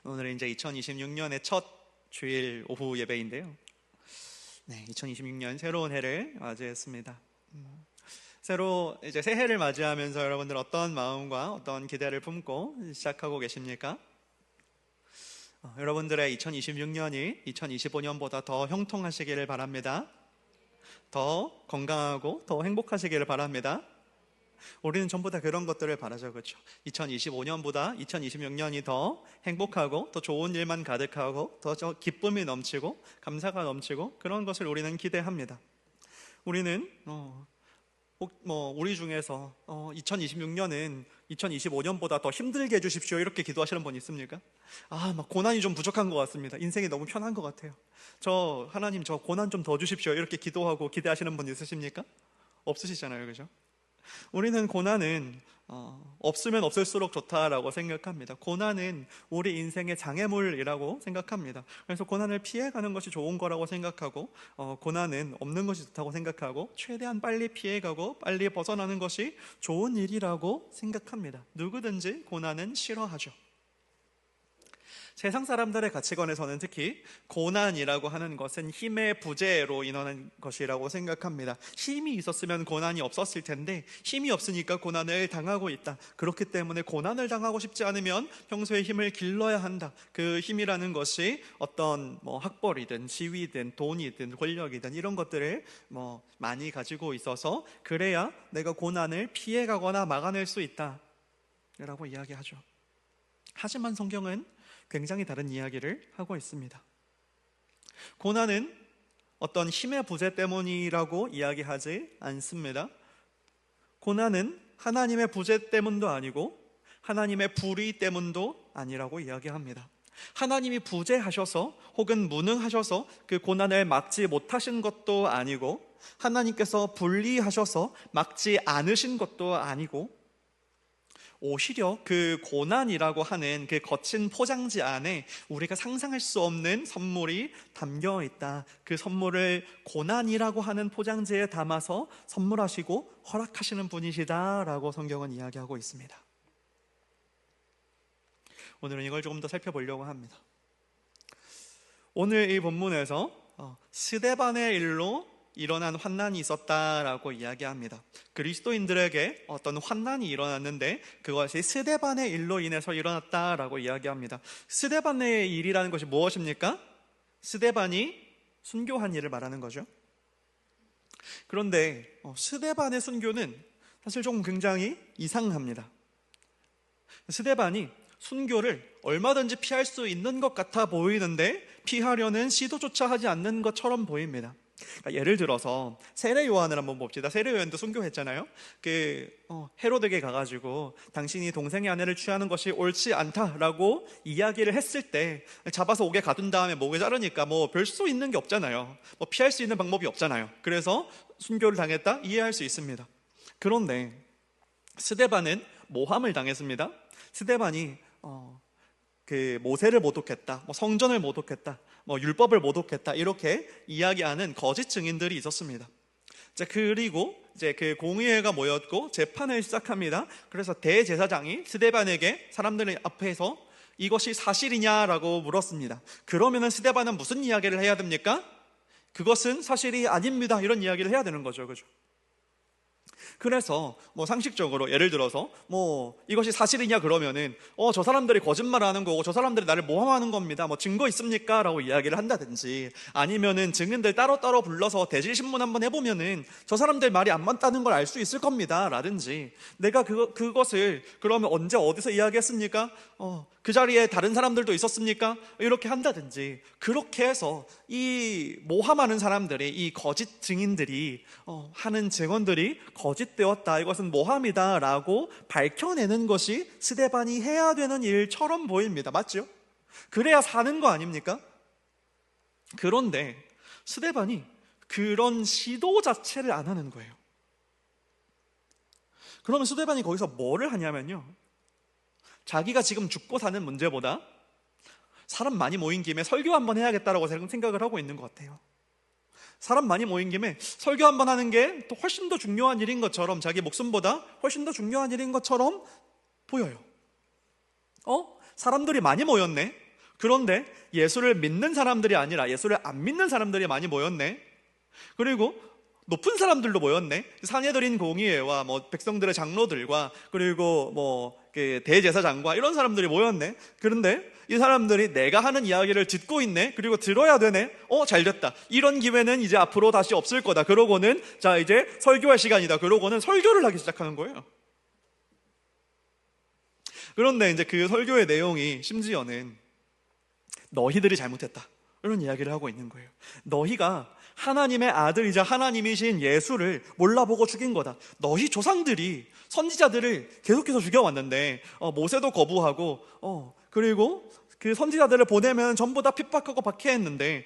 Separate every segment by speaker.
Speaker 1: 오늘은 이제 2026년의 첫 주일 오후 예배인데요. 2026년 새로운 해를 맞이했습니다. 새로 이제 새해를 맞이하면서 여러분들 어떤 마음과 어떤 기대를 품고 시작하고 계십니까? 여러분들의 2026년이 2025년보다 더 형통하시기를 바랍니다. 더 건강하고 더 행복하시기를 바랍니다. 우리는 전부 다 그런 것들을 바라죠, 그렇죠? 2025년보다 2026년이 더 행복하고 더 좋은 일만 가득하고 더 기쁨이 넘치고 감사가 넘치고 그런 것을 우리는 기대합니다. 우리는 우리 중에서 2026년은 2025년보다 더 힘들게 해주십시오 이렇게 기도하시는 분 있습니까? 막 고난이 좀 부족한 것 같습니다. 인생이 너무 편한 것 같아요. 하나님 저 고난 좀 더 주십시오 이렇게 기도하고 기대하시는 분 있으십니까? 없으시잖아요, 그죠? 우리는 고난은 없으면 없을수록 좋다라고 생각합니다. 고난은 우리 인생의 장애물이라고 생각합니다. 그래서 고난을 피해가는 것이 좋은 거라고 생각하고 고난은 없는 것이 좋다고 생각하고 최대한 빨리 피해가고 빨리 벗어나는 것이 좋은 일이라고 생각합니다. 누구든지 고난은 싫어하죠. 세상 사람들의 가치관에서는 특히 고난이라고 하는 것은 힘의 부재로 인한 것이라고 생각합니다. 힘이 있었으면 고난이 없었을 텐데 힘이 없으니까 고난을 당하고 있다. 그렇기 때문에 고난을 당하고 싶지 않으면 평소에 힘을 길러야 한다. 그 힘이라는 것이 어떤 학벌이든 지위든 돈이든 권력이든 이런 것들을 많이 가지고 있어서 그래야 내가 고난을 피해가거나 막아낼 수 있다 라고 이야기하죠. 하지만 성경은 굉장히 다른 이야기를 하고 있습니다. 고난은 어떤 힘의 부재 때문이라고 이야기하지 않습니다. 고난은 하나님의 부재 때문도 아니고 하나님의 불의 때문도 아니라고 이야기합니다. 하나님이 부재하셔서 혹은 무능하셔서 그 고난을 막지 못하신 것도 아니고 하나님께서 불의하셔서 막지 않으신 것도 아니고 오히려 그 고난이라고 하는 그 거친 포장지 안에 우리가 상상할 수 없는 선물이 담겨 있다. 그 선물을 고난이라고 하는 포장지에 담아서 선물하시고 허락하시는 분이시다라고 성경은 이야기하고 있습니다. 오늘은 이걸 조금 더 살펴보려고 합니다. 오늘 이 본문에서 스데반의 일로 일어난 환난이 있었다라고 이야기합니다. 그리스도인들에게 어떤 환난이 일어났는데 그것이 스데반의 일로 인해서 일어났다라고 이야기합니다. 스데반의 일이라는 것이 무엇입니까? 스데반이 순교한 일을 말하는 거죠. 그런데 스데반의 순교는 사실 좀 굉장히 이상합니다. 스데반이 순교를 얼마든지 피할 수 있는 것 같아 보이는데 피하려는 시도조차 하지 않는 것처럼 보입니다. 예를 들어서 세례 요한을 한번 봅시다. 세례 요한도 순교했잖아요. 헤로드에게 가가지고 당신이 동생의 아내를 취하는 것이 옳지 않다라고 이야기를 했을 때 잡아서 옥에 가둔 다음에 목에 자르니까 별 수 있는 게 없잖아요. 피할 수 있는 방법이 없잖아요. 그래서 순교를 당했다? 이해할 수 있습니다. 그런데 스데반은 모함을 당했습니다. 스데반이 모세를 모독했다, 성전을 모독했다, 율법을 모독했다 이렇게 이야기하는 거짓 증인들이 있었습니다. 그리고 그 공의회가 모였고 재판을 시작합니다. 그래서 대제사장이 스데반에게 사람들 앞에서 이것이 사실이냐라고 물었습니다. 그러면은 스데반은 무슨 이야기를 해야 됩니까? 그것은 사실이 아닙니다 이런 이야기를 해야 되는 거죠, 그죠? 그래서 상식적으로 예를 들어서 이것이 사실이냐 그러면은 저 사람들이 거짓말하는 거고 저 사람들이 나를 모함하는 겁니다. 증거 있습니까? 라고 이야기를 한다든지 아니면은 증인들 따로따로 불러서 대질신문 한번 해보면은 저 사람들 말이 안 맞다는 걸 알 수 있을 겁니다 라든지 내가 그것을 그러면 언제 어디서 이야기했습니까? 그 자리에 다른 사람들도 있었습니까? 이렇게 한다든지 그렇게 해서 이 모함하는 사람들이 이 거짓 증인들이 하는 증언들이 거짓되었다 이것은 모함이다 라고 밝혀내는 것이 스데반이 해야 되는 일처럼 보입니다. 맞죠? 그래야 사는 거 아닙니까? 그런데 스데반이 그런 시도 자체를 안 하는 거예요. 그러면 스데반이 거기서 뭐를 하냐면요, 자기가 지금 죽고 사는 문제보다 사람 많이 모인 김에 설교 한번 해야겠다라고 생각을 하고 있는 것 같아요. 사람 많이 모인 김에 설교 한번 하는 게 또 훨씬 더 중요한 일인 것처럼, 자기 목숨보다 훨씬 더 중요한 일인 것처럼 보여요. 사람들이 많이 모였네. 그런데 예수를 믿는 사람들이 아니라 예수를 안 믿는 사람들이 많이 모였네. 그리고 높은 사람들도 모였네. 산헤드린 공의회와 백성들의 장로들과 그리고 대제사장과 이런 사람들이 모였네. 그런데 이 사람들이 내가 하는 이야기를 듣고 있네. 그리고 들어야 되네. 잘 됐다. 이런 기회는 이제 앞으로 다시 없을 거다. 그러고는 자, 이제 설교할 시간이다. 그러고는 설교를 하기 시작하는 거예요. 그런데 이제 그 설교의 내용이 심지어는 너희들이 잘못했다, 이런 이야기를 하고 있는 거예요. 너희가 하나님의 아들이자 하나님이신 예수를 몰라보고 죽인 거다. 너희 조상들이 선지자들을 계속해서 죽여왔는데 모세도 거부하고 그리고 그 선지자들을 보내면 전부 다 핍박하고 박해했는데,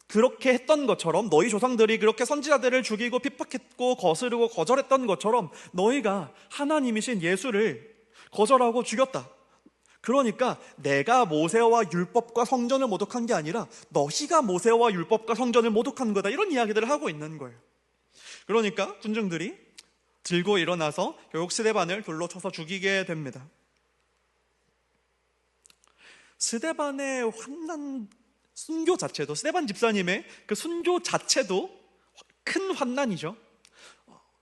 Speaker 1: 그렇게 했던 것처럼 너희 조상들이 그렇게 선지자들을 죽이고 핍박했고 거스르고 거절했던 것처럼 너희가 하나님이신 예수를 거절하고 죽였다. 그러니까 내가 모세와 율법과 성전을 모독한 게 아니라 너희가 모세와 율법과 성전을 모독한 거다, 이런 이야기들을 하고 있는 거예요. 그러니까 군중들이 들고 일어나서 결국 스데반을 돌로 쳐서 죽이게 됩니다. 스데반의 환난, 순교 자체도, 스데반 집사님의 그 순교 자체도 큰 환난이죠.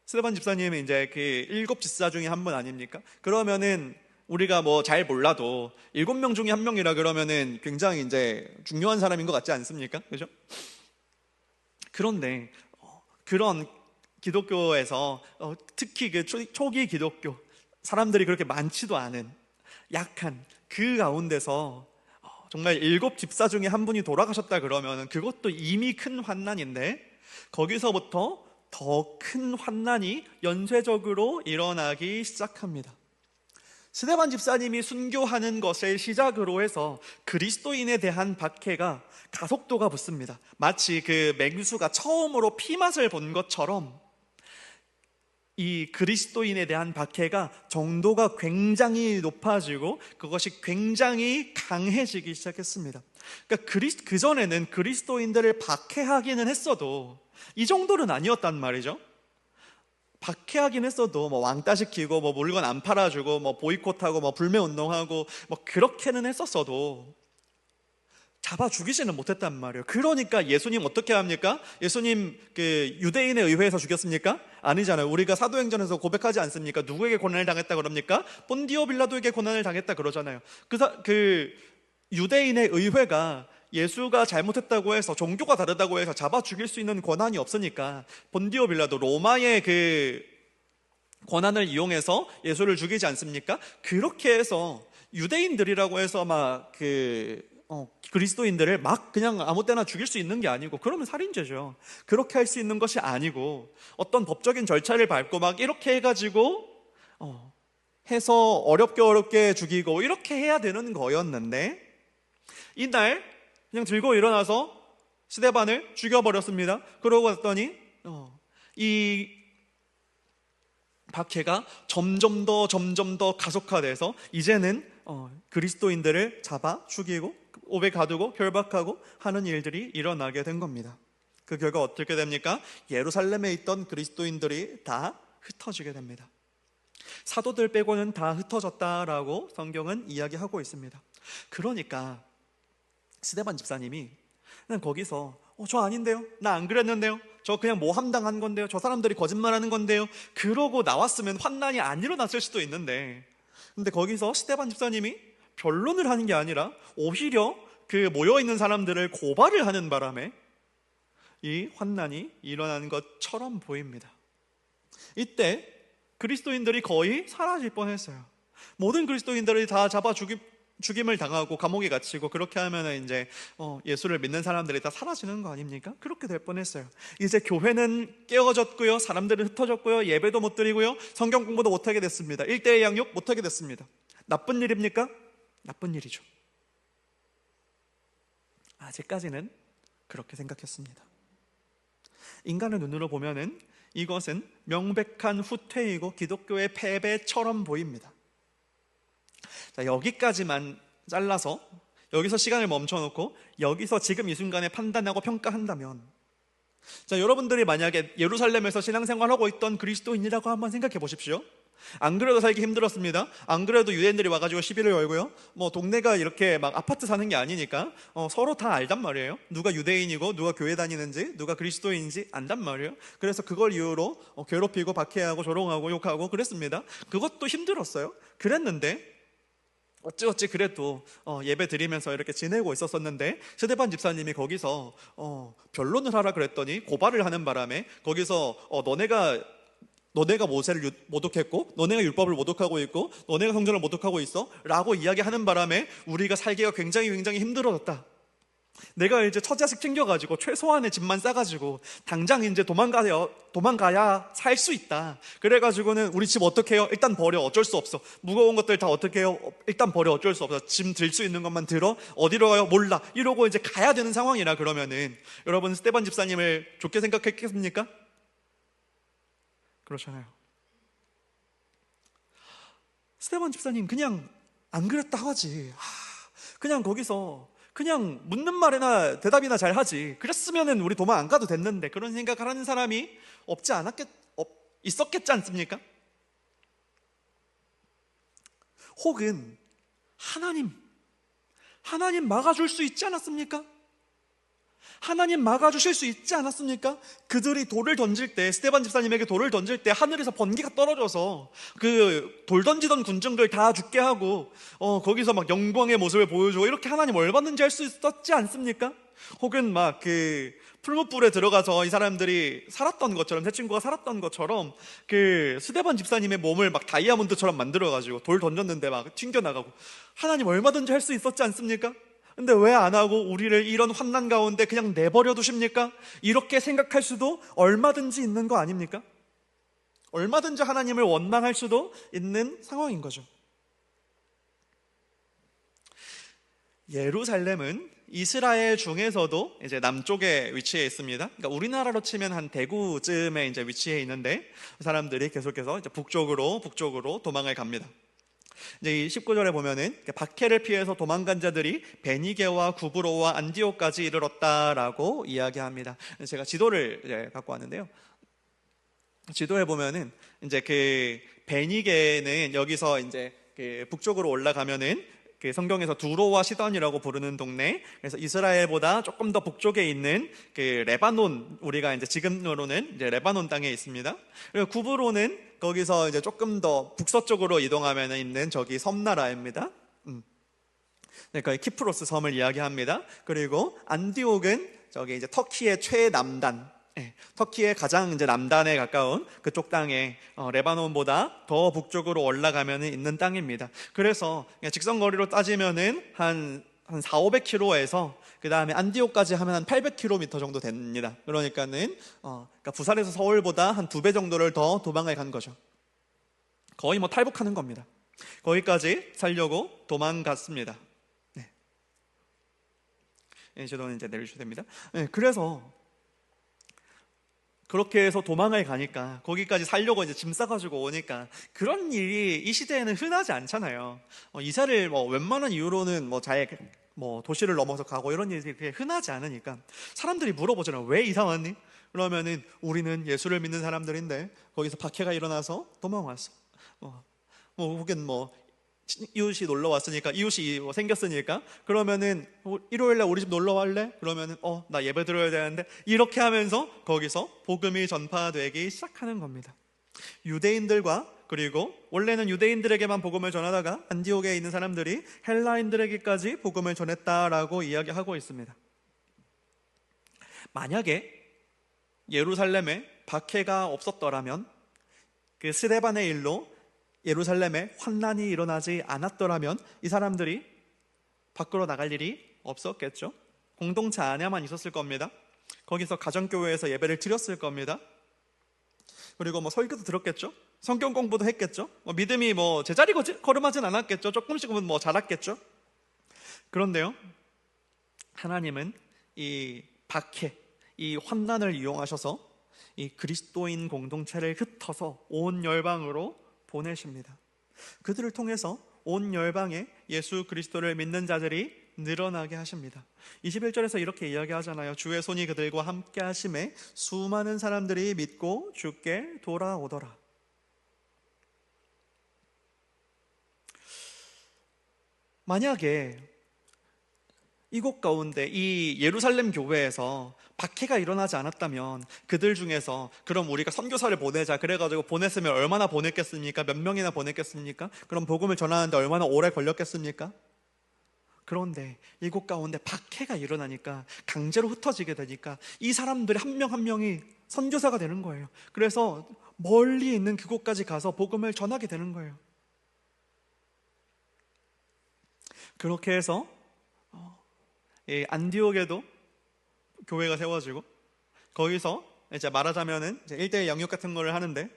Speaker 1: 스데반 집사님이 이제 그 7 집사 중에 한 분 아닙니까? 그러면은 우리가 잘 몰라도 7명 중에 1명이라 그러면은 굉장히 이제 중요한 사람인 것 같지 않습니까? 그죠? 그런데 그런 기독교에서 특히 그 초기 기독교 사람들이 그렇게 많지도 않은 약한 그 가운데서 정말 7 집사 중에 한 분이 돌아가셨다 그러면 그것도 이미 큰 환난인데, 거기서부터 더 큰 환난이 연쇄적으로 일어나기 시작합니다. 스데반 집사님이 순교하는 것을 시작으로 해서 그리스도인에 대한 박해가 가속도가 붙습니다. 마치 그 맹수가 처음으로 피맛을 본 것처럼 이 그리스도인에 대한 박해가 정도가 굉장히 높아지고 그것이 굉장히 강해지기 시작했습니다. 그러니까 그전에는 그리스도인들을 박해하기는 했어도 이 정도는 아니었단 말이죠. 박해하긴 했어도 왕따시키고 물건 안 팔아주고 보이콧하고 불매운동하고 그렇게는 했었어도 잡아 죽이지는 못했단 말이에요. 그러니까 예수님 어떻게 합니까? 예수님 그 유대인의 의회에서 죽였습니까? 아니잖아요. 우리가 사도행전에서 고백하지 않습니까? 누구에게 고난을 당했다 그럽니까? 본디오 빌라도에게 고난을 당했다 그러잖아요. 그 유대인의 의회가 예수가 잘못했다고 해서, 종교가 다르다고 해서 잡아 죽일 수 있는 권한이 없으니까 본디오 빌라도, 로마의 그 권한을 이용해서 예수를 죽이지 않습니까? 그렇게 해서 유대인들이라고 해서 그리스도인들을 그냥 아무 때나 죽일 수 있는 게 아니고, 그러면 살인죄죠. 그렇게 할 수 있는 것이 아니고 어떤 법적인 절차를 밟고 이렇게 해가지고 해서 어렵게 죽이고 이렇게 해야 되는 거였는데, 이날 그냥 들고 일어나서 스데반을 죽여버렸습니다. 그러고 왔더니 이 박해가 점점 더 가속화돼서 이제는 그리스도인들을 잡아 죽이고 옥에 가두고 결박하고 하는 일들이 일어나게 된 겁니다. 그 결과 어떻게 됩니까? 예루살렘에 있던 그리스도인들이 다 흩어지게 됩니다. 사도들 빼고는 다 흩어졌다라고 성경은 이야기하고 있습니다. 그러니까 스데반 집사님이 그냥 거기서 저 아닌데요? 나 안 그랬는데요? 저 그냥 모함당한 건데요? 저 사람들이 거짓말하는 건데요? 그러고 나왔으면 환난이 안 일어났을 수도 있는데, 근데 거기서 스데반 집사님이 변론을 하는 게 아니라 오히려 그 모여있는 사람들을 고발을 하는 바람에 이 환난이 일어나는 것처럼 보입니다. 이때 그리스도인들이 거의 사라질 뻔했어요. 모든 그리스도인들이 다 잡아 죽임을 당하고 감옥에 갇히고, 그렇게 하면 이제 예수를 믿는 사람들이 다 사라지는 거 아닙니까? 그렇게 될 뻔했어요. 이제 교회는 깨어졌고요, 사람들은 흩어졌고요, 예배도 못 드리고요, 성경 공부도 못하게 됐습니다. 1:1 양육 못하게 됐습니다. 나쁜 일입니까? 나쁜 일이죠. 아직까지는 그렇게 생각했습니다. 인간의 눈으로 보면은 이것은 명백한 후퇴이고 기독교의 패배처럼 보입니다. 자, 여기까지만 잘라서 여기서 시간을 멈춰놓고 여기서 지금 이 순간에 판단하고 평가한다면, 자, 여러분들이 만약에 예루살렘에서 신앙생활하고 있던 그리스도인이라고 한번 생각해 보십시오. 안 그래도 살기 힘들었습니다. 안 그래도 유대인들이 와가지고 시비를 걸고요. 뭐 동네가 이렇게 막 아파트 사는 게 아니니까 서로 다 알단 말이에요. 누가 유대인이고 누가 교회 다니는지 누가 그리스도인지 안단 말이에요. 그래서 그걸 이유로 괴롭히고 박해하고 조롱하고 욕하고 그랬습니다. 그것도 힘들었어요. 그랬는데 어찌어찌 그래도 예배 드리면서 이렇게 지내고 있었었는데 스데반 집사님이 거기서 변론을 하라 그랬더니 고발을 하는 바람에 거기서 너네가 모세를 모독했고 너네가 율법을 모독하고 있고 너네가 성전을 모독하고 있어 라고 이야기하는 바람에 우리가 살기가 굉장히 힘들어졌다. 내가 이제 처자식 챙겨가지고 최소한의 집만 싸가지고 당장 이제 도망가야 살 수 있다. 그래가지고는 우리 집 어떻게 해요? 일단 버려. 어쩔 수 없어. 무거운 것들 다 어떻게 해요? 일단 버려. 어쩔 수 없어. 짐 들 수 있는 것만 들어. 어디로 가요? 몰라. 이러고 이제 가야 되는 상황이라 그러면은 여러분 스데반 집사님을 좋게 생각했겠습니까? 그렇잖아요. 스데반 집사님 그냥 안 그랬다 하지. 그냥 거기서 그냥 묻는 말이나 대답이나 잘 하지. 그랬으면은 우리 도망 안 가도 됐는데 그런 생각을 하는 사람이 있었겠지 않습니까? 혹은 하나님 막아줄 수 있지 않았습니까? 하나님 막아주실 수 있지 않았습니까? 그들이 돌을 던질 때, 스데반 집사님에게 돌을 던질 때 하늘에서 번개가 떨어져서 그 돌 던지던 군중들 다 죽게 하고 거기서 막 영광의 모습을 보여주고 이렇게 하나님 얼마든지 할 수 있었지 않습니까? 혹은 막 그 풀무불에 들어가서 이 사람들이 살았던 것처럼, 새 친구가 살았던 것처럼 그 스데반 집사님의 몸을 막 다이아몬드처럼 만들어가지고 돌 던졌는데 막 튕겨나가고 하나님 얼마든지 할 수 있었지 않습니까? 근데 왜 안 하고 우리를 이런 환난 가운데 그냥 내버려 두십니까? 이렇게 생각할 수도 얼마든지 있는 거 아닙니까? 얼마든지 하나님을 원망할 수도 있는 상황인 거죠. 예루살렘은 이스라엘 중에서도 이제 남쪽에 위치해 있습니다. 그러니까 우리나라로 치면 한 대구쯤에 이제 위치해 있는데 사람들이 계속해서 이제 북쪽으로 도망을 갑니다. 이제 이 19절에 보면은 박해를 피해서 도망간 자들이 베니게와 구브로와 안디옥까지 이르렀다라고 이야기합니다. 제가 지도를 이제 갖고 왔는데요. 지도에 보면은 이제 그 베니게는 여기서 이제 그 북쪽으로 올라가면은 그 성경에서 두로와 시돈이라고 부르는 동네, 그래서 이스라엘보다 조금 더 북쪽에 있는 그 레바논, 우리가 이제 지금으로는 이제 레바논 땅에 있습니다. 그리고 구브로는 거기서 이제 조금 더 북서쪽으로 이동하면 있는 저기 섬나라입니다. 네, 거기 키프로스 섬을 이야기합니다. 그리고 안디옥은 저기 이제 터키의 최남단, 터키의 가장 이제 남단에 가까운 그쪽 땅에 레바논보다 더 북쪽으로 올라가면 있는 땅입니다. 그래서 직선거리로 따지면은 한 400-500km에서 그 다음에 안디옥까지 하면 한 800km 정도 됩니다. 그러니까는 그러니까 부산에서 서울보다 한 2배 정도를 더 도망을 간 거죠. 거의 뭐 탈북하는 겁니다. 거기까지 살려고 도망갔습니다. 네. 저는 이제 내려주셔야 됩니다. 네, 그래서 그렇게 해서 도망을 가니까 거기까지 살려고 이제 짐 싸가지고 오니까 그런 일이 이 시대에는 흔하지 않잖아요. 이사를 뭐 웬만한 이유로는 뭐 도시를 넘어서 가고 이런 일이 그렇게 흔하지 않으니까 사람들이 물어보잖아요. 왜 이사 왔니? 그러면은 우리는 예수를 믿는 사람들인데 거기서 박해가 일어나서 도망왔어. 혹은 이웃이 놀러 왔으니까, 이웃이 생겼으니까, 그러면은 일요일날 우리 집 놀러 갈래? 그러면은 나 예배 드려야 되는데, 이렇게 하면서 거기서 복음이 전파되기 시작하는 겁니다. 유대인들과, 그리고 원래는 유대인들에게만 복음을 전하다가 안디옥에 있는 사람들이 헬라인들에게까지 복음을 전했다라고 이야기하고 있습니다. 만약에 예루살렘에 박해가 없었더라면, 그 스데반의 일로 예루살렘에 환난이 일어나지 않았더라면 이 사람들이 밖으로 나갈 일이 없었겠죠. 공동체 안에만 있었을 겁니다. 거기서 가정교회에서 예배를 드렸을 겁니다. 그리고 설교도 들었겠죠. 성경 공부도 했겠죠. 믿음이 제자리 걸음하진 않았겠죠. 조금씩은 자랐겠죠. 그런데요, 하나님은 이 박해, 이 환난을 이용하셔서 이 그리스도인 공동체를 흩어서 온 열방으로 보내십니다. 그들을 통해서 온 열방에 예수 그리스도를 믿는 자들이 늘어나게 하십니다. 21절에서 이렇게 이야기하잖아요. 주의 손이 그들과 함께 하심에 수많은 사람들이 믿고 주께 돌아오더라. 만약에 이곳 가운데 이 예루살렘 교회에서 박해가 일어나지 않았다면 그들 중에서 그럼 우리가 선교사를 보내자 그래가지고 보냈으면 얼마나 보냈겠습니까? 몇 명이나 보냈겠습니까? 그럼 복음을 전하는데 얼마나 오래 걸렸겠습니까? 그런데 이곳 가운데 박해가 일어나니까, 강제로 흩어지게 되니까 이 사람들이 한 명 한 명이 선교사가 되는 거예요. 그래서 멀리 있는 그곳까지 가서 복음을 전하게 되는 거예요. 그렇게 해서 안디옥에도 교회가 세워지고, 거기서 이제 말하자면은 이제 1대1 양육 같은 거를 하는데,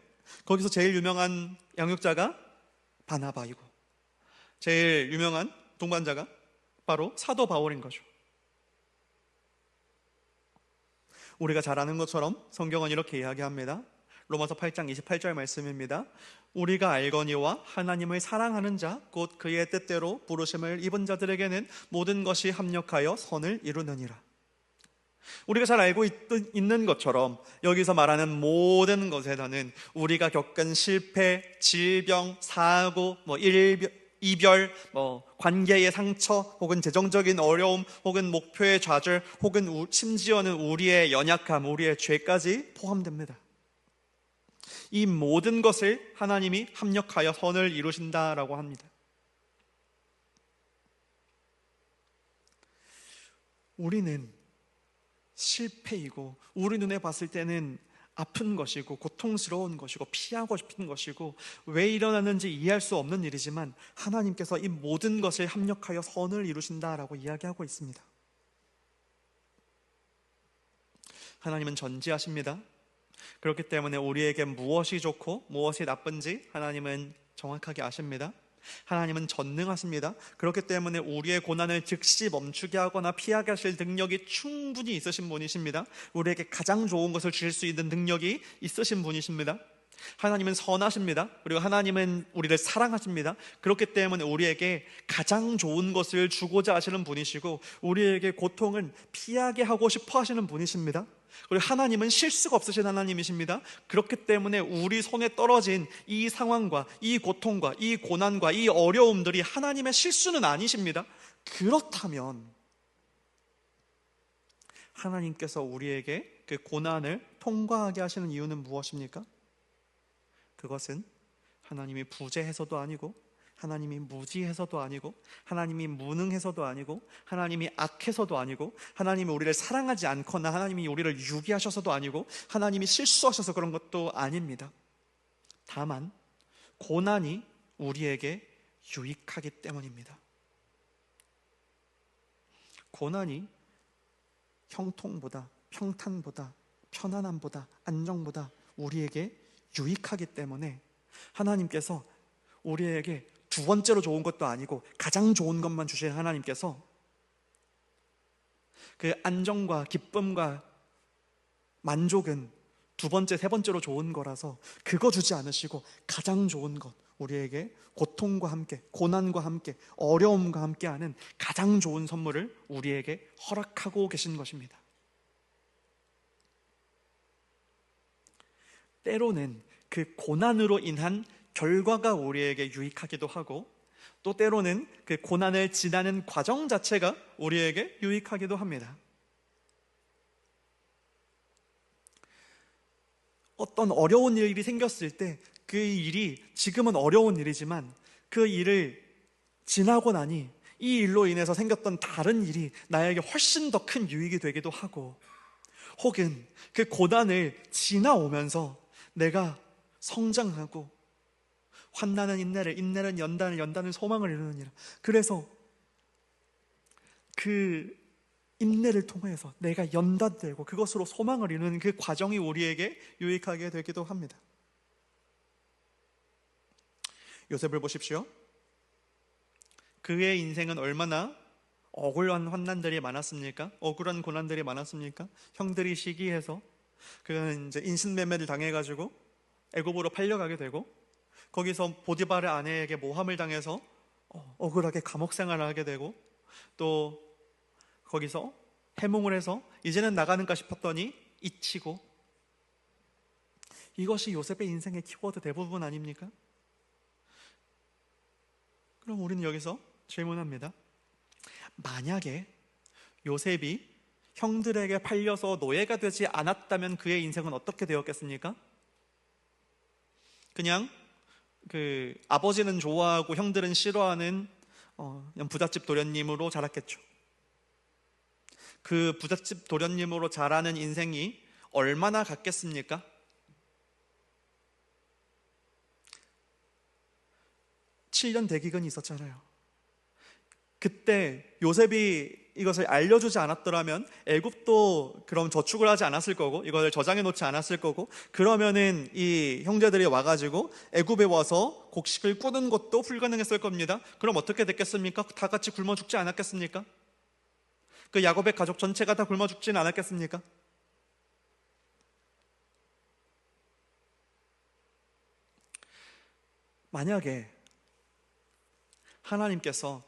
Speaker 1: 거기서 제일 유명한 양육자가 바나바이고 제일 유명한 동반자가 바로 사도 바울인 거죠. 우리가 잘 아는 것처럼 성경은 이렇게 이야기합니다. 로마서 8장 28절 말씀입니다. 우리가 알거니와 하나님을 사랑하는 자 곧 그의 뜻대로 부르심을 입은 자들에게는 모든 것이 합력하여 선을 이루느니라. 우리가 잘 알고 있는 것처럼 여기서 말하는 모든 것에는 우리가 겪은 실패, 질병, 사고, 이별, 관계의 상처, 혹은 재정적인 어려움, 혹은 목표의 좌절, 혹은 심지어는 우리의 연약함, 우리의 죄까지 포함됩니다. 이 모든 것을 하나님이 합력하여 선을 이루신다라고 합니다. 우리는 실패이고, 우리 눈에 봤을 때는 아픈 것이고, 고통스러운 것이고, 피하고 싶은 것이고, 왜 일어나는지 이해할 수 없는 일이지만 하나님께서 이 모든 것을 합력하여 선을 이루신다라고 이야기하고 있습니다. 하나님은 전지하십니다. 그렇기 때문에 우리에게 무엇이 좋고 무엇이 나쁜지 하나님은 정확하게 아십니다. 하나님은 전능하십니다. 그렇기 때문에 우리의 고난을 즉시 멈추게 하거나 피하게 하실 능력이 충분히 있으신 분이십니다. 우리에게 가장 좋은 것을 주실 수 있는 능력이 있으신 분이십니다. 하나님은 선하십니다. 그리고 하나님은 우리를 사랑하십니다. 그렇기 때문에 우리에게 가장 좋은 것을 주고자 하시는 분이시고, 우리에게 고통은 피하게 하고 싶어 하시는 분이십니다. 그리고 하나님은 실수가 없으신 하나님이십니다. 그렇기 때문에 우리 손에 떨어진 이 상황과 이 고통과 이 고난과 이 어려움들이 하나님의 실수는 아니십니다. 그렇다면 하나님께서 우리에게 그 고난을 통과하게 하시는 이유는 무엇입니까? 그것은 하나님이 부재해서도 아니고, 하나님이 무지해서도 아니고, 하나님이 무능해서도 아니고, 하나님이 악해서도 아니고, 하나님이 우리를 사랑하지 않거나 하나님이 우리를 유기하셔서도 아니고, 하나님이 실수하셔서 그런 것도 아닙니다. 다만 고난이 우리에게 유익하기 때문입니다. 고난이 형통보다, 평탄보다, 편안함보다, 안정보다 우리에게 유익하기 때문에 하나님께서 우리에게 두 번째로 좋은 것도 아니고 가장 좋은 것만 주신 하나님께서 그 안정과 기쁨과 만족은 두 번째, 세 번째로 좋은 거라서 그거 주지 않으시고 가장 좋은 것, 우리에게 고통과 함께, 고난과 함께, 어려움과 함께하는 가장 좋은 선물을 우리에게 허락하고 계신 것입니다. 때로는 그 고난으로 인한 결과가 우리에게 유익하기도 하고, 또 때로는 그 고난을 지나는 과정 자체가 우리에게 유익하기도 합니다. 어떤 어려운 일이 생겼을 때 그 일이 지금은 어려운 일이지만 그 일을 지나고 나니 이 일로 인해서 생겼던 다른 일이 나에게 훨씬 더 큰 유익이 되기도 하고, 혹은 그 고난을 지나오면서 내가 성장하고, 환난은 인내를, 인내는 연단을, 연단은 소망을 이루느니라. 그래서 그 인내를 통해서 내가 연단되고 그것으로 소망을 이루는 그 과정이 우리에게 유익하게 되기도 합니다. 요셉을 보십시오. 그의 인생은 얼마나 억울한 환난들이 많았습니까? 억울한 고난들이 많았습니까? 형들이 시기해서 그는 이제 인신매매를 당해가지고 애굽으로 팔려가게 되고, 거기서 보디발의 아내에게 모함을 당해서 억울하게 감옥 생활을 하게 되고, 또 거기서 해몽을 해서 이제는 나가는가 싶었더니 잊히고, 이것이 요셉의 인생의 키워드 대부분 아닙니까? 그럼 우리는 여기서 질문합니다. 만약에 요셉이 형들에게 팔려서 노예가 되지 않았다면 그의 인생은 어떻게 되었겠습니까? 그냥 아버지는 좋아하고 형들은 싫어하는 그냥 부잣집 도련님으로 자랐겠죠. 그 부잣집 도련님으로 자라는 인생이 얼마나 같겠습니까? (7년) 대기근이 있었잖아요. 그때 요셉이 이것을 알려주지 않았더라면 애굽도 그럼 저축을 하지 않았을 거고 이것을 저장해 놓지 않았을 거고, 그러면은 이 형제들이 와가지고 애굽에 와서 곡식을 꾸는 것도 불가능했을 겁니다. 그럼 어떻게 됐겠습니까? 다 같이 굶어 죽지 않았겠습니까? 그 야곱의 가족 전체가 다 굶어 죽지는 않았겠습니까? 만약에 하나님께서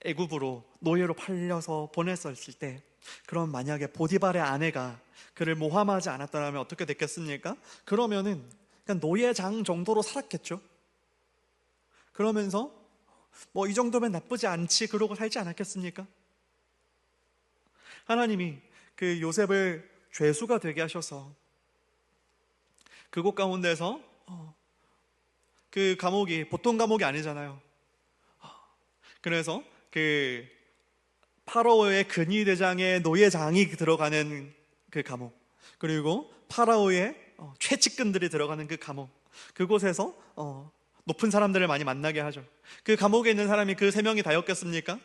Speaker 1: 애굽으로 노예로 팔려서 보냈었을 때, 그럼 만약에 보디발의 아내가 그를 모함하지 않았더라면 어떻게 됐겠습니까? 그러면은 그냥 노예장 정도로 살았겠죠. 그러면서 뭐 이 정도면 나쁘지 않지 그러고 살지 않았겠습니까? 하나님이 그 요셉을 죄수가 되게 하셔서 그곳 가운데서 그 감옥이 보통 감옥이 아니잖아요. 그래서 그 파라오의 근위대장의 노예장이 들어가는 그 감옥, 그리고 파라오의 최측근들이 들어가는 그 감옥, 그곳에서 높은 사람들을 많이 만나게 하죠. 그 감옥에 있는 사람이 그 3명이 다였겠습니까?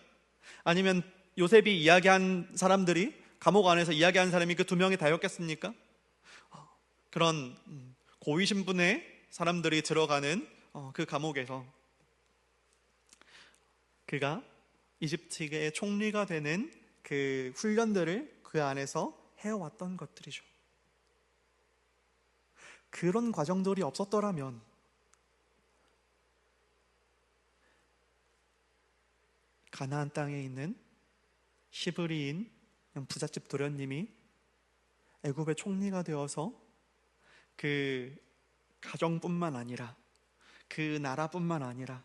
Speaker 1: 아니면 요셉이 이야기한 사람들이 감옥 안에서 이야기한 사람이 그 2명이 다였겠습니까? 그런 고위 신분의 사람들이 들어가는 그 감옥에서 그가 이집트의 총리가 되는 그 훈련들을 그 안에서 해왔던 것들이죠. 그런 과정들이 없었더라면 가나안 땅에 있는 히브리인 부잣집 도련님이 애굽의 총리가 되어서 그 가정뿐만 아니라 그 나라뿐만 아니라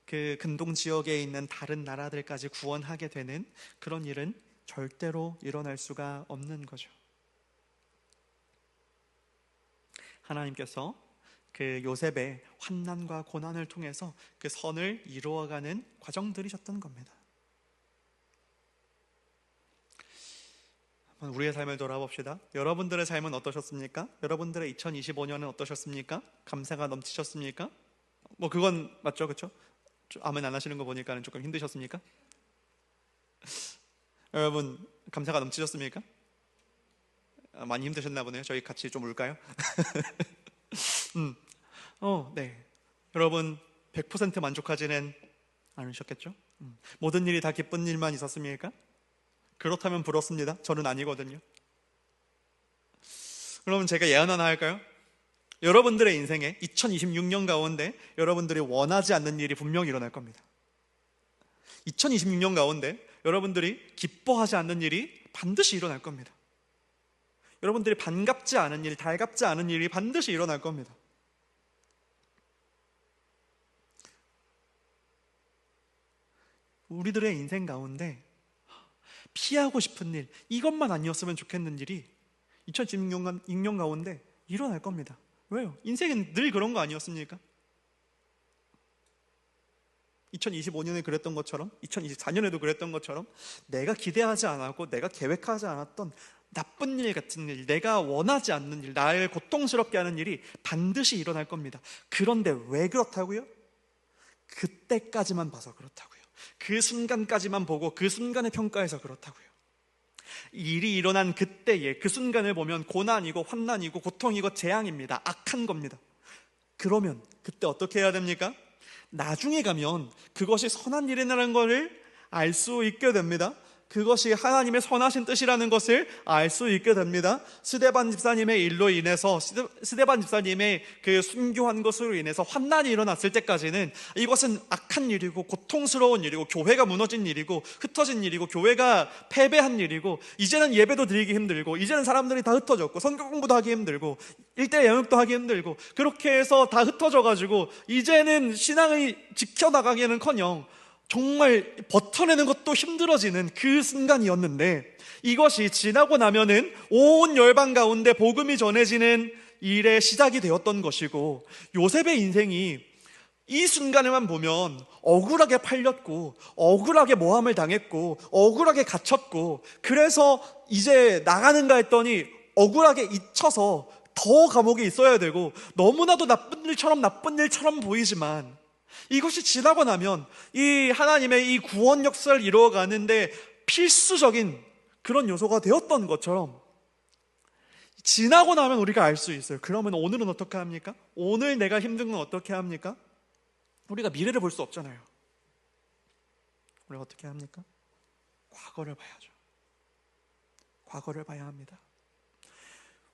Speaker 1: 그 근동 지역에 있는 다른 나라들까지 구원하게 되는 그런 일은 절대로 일어날 수가 없는 거죠. 하나님께서 그 요셉의 환난과 고난을 통해서 그 선을 이루어가는 과정들이셨던 겁니다. 우리의 삶을 돌아봅시다. 여러분들의 삶은 어떠셨습니까? 여러분들의 2025년은 어떠셨습니까? 감사가 넘치셨습니까? 뭐 그건 맞죠, 그렇죠? 아멘 안 하시는 거 보니까 조금 힘드셨습니까? 여러분 감사가 넘치셨습니까? 많이 힘드셨나 보네요. 저희 같이 좀 울까요? 네. 여러분 100% 만족하지는 않으셨겠죠? 모든 일이 다 기쁜 일만 있었습니까? 그렇다면 부럽습니다. 저는 아니거든요. 그러면 제가 예언 하나 할까요? 여러분들의 인생에 2026년 가운데 여러분들이 원하지 않는 일이 분명히 일어날 겁니다. 2026년 가운데 여러분들이 기뻐하지 않는 일이 반드시 일어날 겁니다. 여러분들이 반갑지 않은 일, 달갑지 않은 일이 반드시 일어날 겁니다. 우리들의 인생 가운데 피하고 싶은 일, 이것만 아니었으면 좋겠는 일이 2026년 가운데 일어날 겁니다. 왜요? 인생은 늘 그런 거 아니었습니까? 2025년에 그랬던 것처럼 2024년에도 그랬던 것처럼 내가 기대하지 않았고 내가 계획하지 않았던 나쁜 일 같은 일, 내가 원하지 않는 일, 나를 고통스럽게 하는 일이 반드시 일어날 겁니다. 그런데 왜 그렇다고요? 그때까지만 봐서 그렇다고요. 그 순간까지만 보고 그 순간에 평가해서 그렇다고요. 일이 일어난 그때에 그 순간을 보면 고난이고 환난이고 고통이고 재앙입니다. 악한 겁니다. 그러면 그때 어떻게 해야 됩니까? 나중에 가면 그것이 선한 일이라는 것을 알 수 있게 됩니다. 그것이 하나님의 선하신 뜻이라는 것을 알 수 있게 됩니다. 스데반 집사님의 일로 인해서 스데반 집사님의 그 순교한 것으로 인해서 환난이 일어났을 때까지는 이것은 악한 일이고 고통스러운 일이고 교회가 무너진 일이고 흩어진 일이고 교회가 패배한 일이고 이제는 예배도 드리기 힘들고 이제는 사람들이 다 흩어졌고 성경 공부도 하기 힘들고 일대 영역도 하기 힘들고 그렇게 해서 다 흩어져가지고 이제는 신앙을 지켜나가기는커녕 정말 버텨내는 것도 힘들어지는 그 순간이었는데, 이것이 지나고 나면은 온 열방 가운데 복음이 전해지는 일의 시작이 되었던 것이고, 요셉의 인생이 이 순간에만 보면 억울하게 팔렸고, 억울하게 모함을 당했고, 억울하게 갇혔고, 그래서 이제 나가는가 했더니 억울하게 잊혀서 더 감옥에 있어야 되고, 너무나도 나쁜 일처럼 보이지만, 이것이 지나고 나면 이 하나님의 이 구원 역사를 이루어가는데 필수적인 그런 요소가 되었던 것처럼, 지나고 나면 우리가 알 수 있어요. 그러면 오늘은 어떻게 합니까? 오늘 내가 힘든 건 어떻게 합니까? 우리가 미래를 볼 수 없잖아요. 우리가 어떻게 합니까? 과거를 봐야죠. 과거를 봐야 합니다.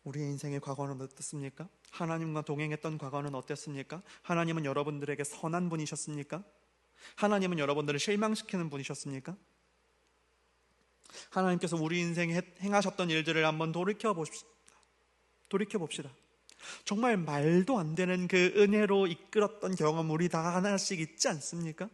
Speaker 1: 우리의 인생의 과거는 어떻습니까? 하나님과 동행했던 과거는 어땠습니까? 하나님은 여러분들에게 선한 분이셨습니까? 하나님은 여러분들을 실망시키는 분이셨습니까? 하나님께서 우리 인생에 행하셨던 일들을 한번 돌이켜봅시다. 정말 말도 안 되는 그 은혜로 이끌었던 경험 우리 다 하나씩 있지 않습니까?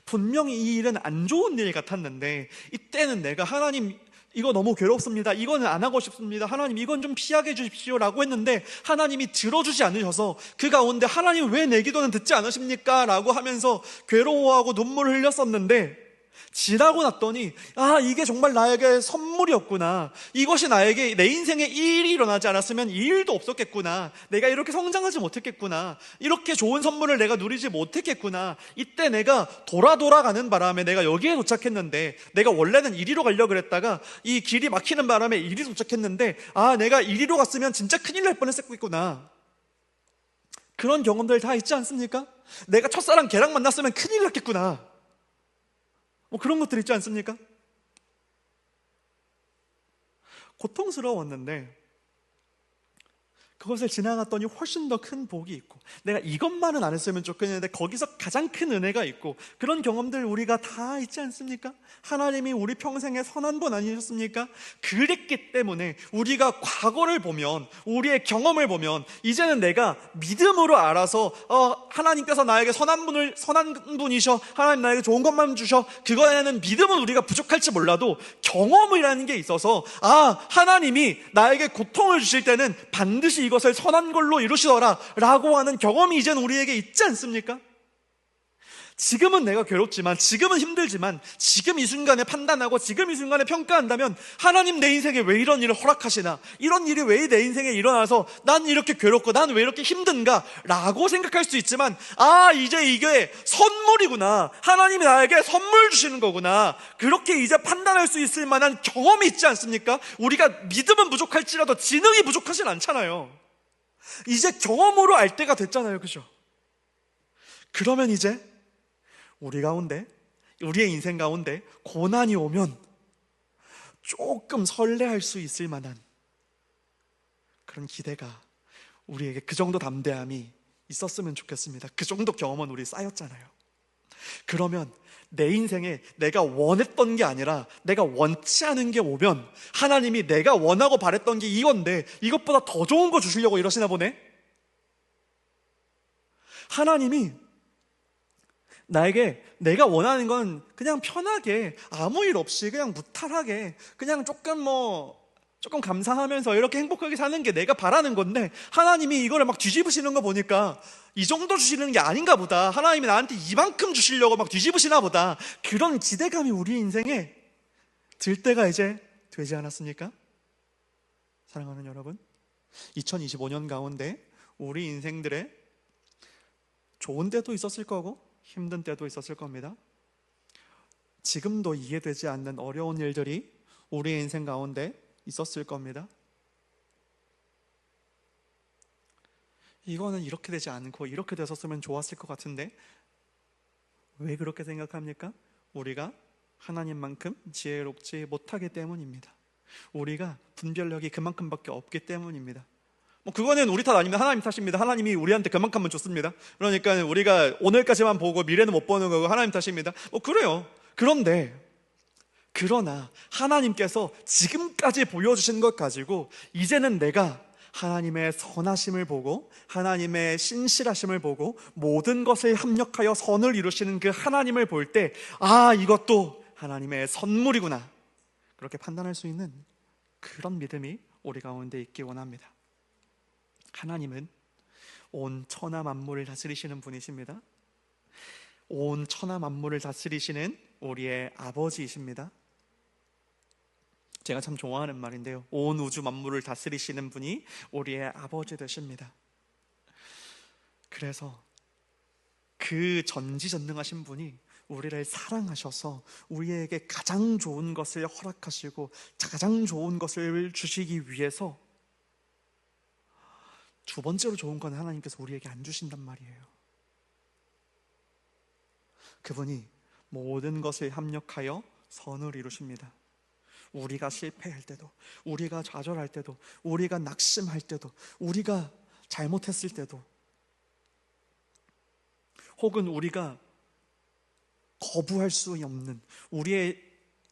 Speaker 1: 분명히 이 일은 안 좋은 일 같았는데, 이때는 내가 하나님 이거 너무 괴롭습니다, 이거는 안 하고 싶습니다, 하나님 이건 좀 피하게 해주십시오 라고 했는데 하나님이 들어주지 않으셔서 그 가운데 하나님 왜 내 기도는 듣지 않으십니까? 라고 하면서 괴로워하고 눈물을 흘렸었는데, 지나고 났더니 이게 정말 나에게 선물이었구나, 이것이 나에게 내 인생에 이 일이 일어나지 않았으면 이 일도 없었겠구나, 내가 이렇게 성장하지 못했겠구나, 이렇게 좋은 선물을 내가 누리지 못했겠구나, 이때 내가 돌아가는 바람에 내가 여기에 도착했는데, 내가 원래는 이리로 가려고 그랬다가 이 길이 막히는 바람에 이리 도착했는데, 내가 이리로 갔으면 진짜 큰일 날 뻔했겠구나. 그런 경험들 다 있지 않습니까? 내가 첫사랑 걔랑 만났으면 큰일 났겠구나, 그런 것들 있지 않습니까? 고통스러웠는데 그것을 지나갔더니 훨씬 더 큰 복이 있고, 내가 이것만은 안 했으면 좋겠는데 거기서 가장 큰 은혜가 있고, 그런 경험들 우리가 다 있지 않습니까? 하나님이 우리 평생에 선한 분 아니셨습니까? 그랬기 때문에 우리가 과거를 보면, 우리의 경험을 보면, 이제는 내가 믿음으로 알아서 하나님께서 나에게 선한 분이셔, 하나님 나에게 좋은 것만 주셔, 그거에는 믿음은 우리가 부족할지 몰라도 경험이라는 게 있어서, 하나님이 나에게 고통을 주실 때는 반드시 이것을 선한 걸로 이루시더라 라고 하는 경험이 이제는 우리에게 있지 않습니까? 지금은 내가 괴롭지만, 지금은 힘들지만, 지금 이 순간에 판단하고 지금 이 순간에 평가한다면, 하나님 내 인생에 왜 이런 일을 허락하시나, 이런 일이 왜 내 인생에 일어나서 난 이렇게 괴롭고 난 왜 이렇게 힘든가 라고 생각할 수 있지만, 이제 이게 선물이구나, 하나님이 나에게 선물 주시는 거구나, 그렇게 이제 판단할 수 있을 만한 경험이 있지 않습니까? 우리가 믿음은 부족할지라도 지능이 부족하진 않잖아요. 이제 경험으로 알 때가 됐잖아요, 그죠? 그러면 이제 우리 가운데, 우리의 인생 가운데 고난이 오면 조금 설레할 수 있을 만한 그런 기대가, 우리에게 그 정도 담대함이 있었으면 좋겠습니다. 그 정도 경험은 우리 쌓였잖아요. 그러면 내 인생에 내가 원했던 게 아니라 내가 원치 않은 게 오면, 하나님이 내가 원하고 바랬던 게 이건데 이것보다 더 좋은 거 주시려고 이러시나 보네? 하나님이 나에게 내가 원하는 건 그냥 편하게, 아무 일 없이 그냥 무탈하게, 그냥 조금 감사하면서 이렇게 행복하게 사는 게 내가 바라는 건데, 하나님이 이거를 막 뒤집으시는 거 보니까 이 정도 주시는 게 아닌가 보다, 하나님이 나한테 이만큼 주시려고 막 뒤집으시나 보다, 그런 기대감이 우리 인생에 들 때가 이제 되지 않았습니까? 사랑하는 여러분, 2025년 가운데 우리 인생들의 좋은 때도 있었을 거고 힘든 때도 있었을 겁니다. 지금도 이해되지 않는 어려운 일들이 우리의 인생 가운데 있었을 겁니다. 이거는 이렇게 되지 않고 이렇게 됐었으면 좋았을 것 같은데, 왜 그렇게 생각합니까? 우리가 하나님만큼 지혜롭지 못하기 때문입니다. 우리가 분별력이 그만큼밖에 없기 때문입니다. 그거는 우리 탓 아닙니다. 하나님 탓입니다. 하나님이 우리한테 그만큼만 줬습니다. 그러니까 우리가 오늘까지만 보고 미래는 못 보는 거고 하나님 탓입니다. 그래요. 그러나 하나님께서 지금까지 보여주신 것 가지고 이제는 내가 하나님의 선하심을 보고 하나님의 신실하심을 보고 모든 것을 합력하여 선을 이루시는 그 하나님을 볼 때, 이것도 하나님의 선물이구나, 그렇게 판단할 수 있는 그런 믿음이 우리 가운데 있기 원합니다. 하나님은 온 천하 만물을 다스리시는 분이십니다. 온 천하 만물을 다스리시는 우리의 아버지이십니다. 제가 참 좋아하는 말인데요, 온 우주 만물을 다스리시는 분이 우리의 아버지 되십니다. 그래서 그 전지전능하신 분이 우리를 사랑하셔서 우리에게 가장 좋은 것을 허락하시고 가장 좋은 것을 주시기 위해서 두 번째로 좋은 건 하나님께서 우리에게 안 주신단 말이에요. 그분이 모든 것을 합력하여 선을 이루십니다. 우리가 실패할 때도, 우리가 좌절할 때도, 우리가 낙심할 때도, 우리가 잘못했을 때도, 혹은 우리가 거부할 수 없는, 우리의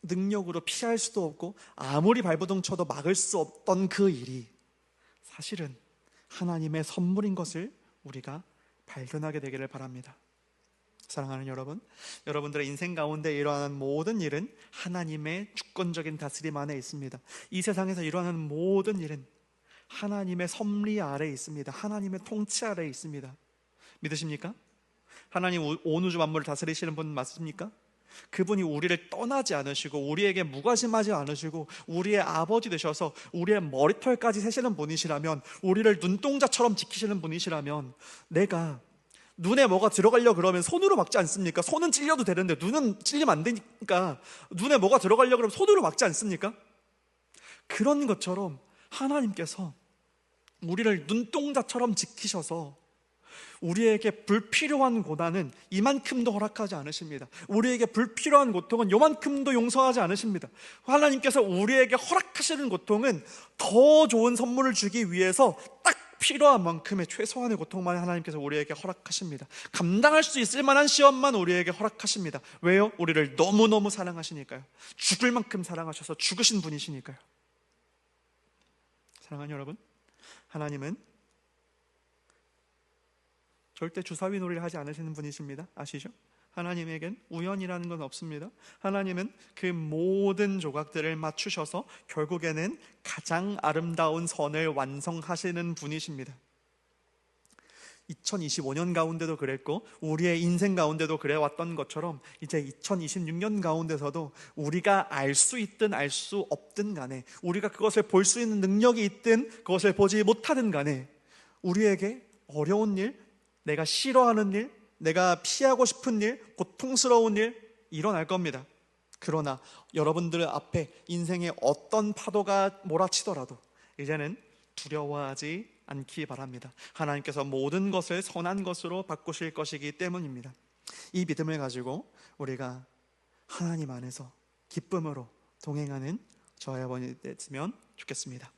Speaker 1: 능력으로 피할 수도 없고 아무리 발버둥 쳐도 막을 수 없던 그 일이 사실은 하나님의 선물인 것을 우리가 발견하게 되기를 바랍니다. 사랑하는 여러분, 여러분들의 인생 가운데 일어나는 모든 일은 하나님의 주권적인 다스림 안에 있습니다. 이 세상에서 일어나는 모든 일은 하나님의 섭리 아래에 있습니다. 하나님의 통치 아래에 있습니다. 믿으십니까? 하나님 온 우주 만물을 다스리시는 분 맞습니까? 그분이 우리를 떠나지 않으시고 우리에게 무관심하지 않으시고 우리의 아버지 되셔서 우리의 머리털까지 세시는 분이시라면, 우리를 눈동자처럼 지키시는 분이시라면, 내가 눈에 뭐가 들어가려고 그러면 손으로 막지 않습니까? 손은 찔려도 되는데 눈은 찔리면 안 되니까 눈에 뭐가 들어가려고 그러면 손으로 막지 않습니까? 그런 것처럼 하나님께서 우리를 눈동자처럼 지키셔서 우리에게 불필요한 고난은 이만큼도 허락하지 않으십니다. 우리에게 불필요한 고통은 요만큼도 용서하지 않으십니다. 하나님께서 우리에게 허락하시는 고통은 더 좋은 선물을 주기 위해서 딱 필요한 만큼의 최소한의 고통만 하나님께서 우리에게 허락하십니다. 감당할 수 있을 만한 시험만 우리에게 허락하십니다. 왜요? 우리를 너무너무 사랑하시니까요. 죽을 만큼 사랑하셔서 죽으신 분이시니까요. 사랑하는 여러분, 하나님은 절대 주사위 놀이를 하지 않으시는 분이십니다. 아시죠? 하나님에겐 우연이라는 건 없습니다. 하나님은 그 모든 조각들을 맞추셔서 결국에는 가장 아름다운 선을 완성하시는 분이십니다. 2025년 가운데도 그랬고 우리의 인생 가운데도 그래왔던 것처럼 이제 2026년 가운데서도 우리가 알 수 있든 알 수 없든 간에, 우리가 그것을 볼 수 있는 능력이 있든 그것을 보지 못하든 간에, 우리에게 어려운 일, 내가 싫어하는 일, 내가 피하고 싶은 일, 고통스러운 일 일어날 겁니다. 그러나 여러분들 앞에 인생의 어떤 파도가 몰아치더라도 이제는 두려워하지 않기 바랍니다. 하나님께서 모든 것을 선한 것으로 바꾸실 것이기 때문입니다. 이 믿음을 가지고 우리가 하나님 안에서 기쁨으로 동행하는 저와 여러분이 됐으면 좋겠습니다.